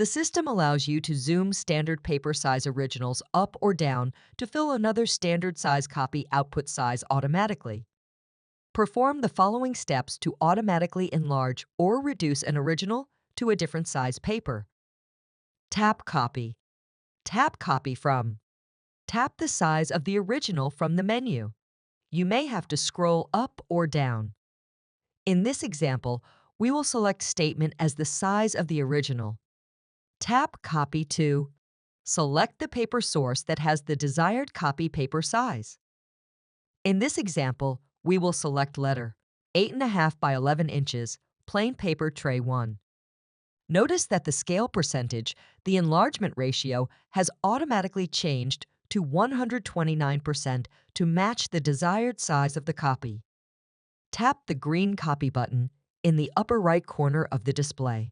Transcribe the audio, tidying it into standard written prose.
The system allows you to zoom standard paper size originals up or down to fill another standard size copy output size automatically. Perform the following steps to automatically enlarge or reduce an original to a different size paper. Tap Copy. Tap Copy from. Tap the size of the original from the menu. You may have to scroll up or down. In this example, we will select Statement as the size of the original. Tap Copy to. Select the paper source that has the desired copy paper size. In this example, we will select letter 8.5 by 11 inches, plain paper tray 1. Notice that the scale percentage, the enlargement ratio, has automatically changed to 129% to match the desired size of the copy. Tap the green Copy button in the upper right corner of the display.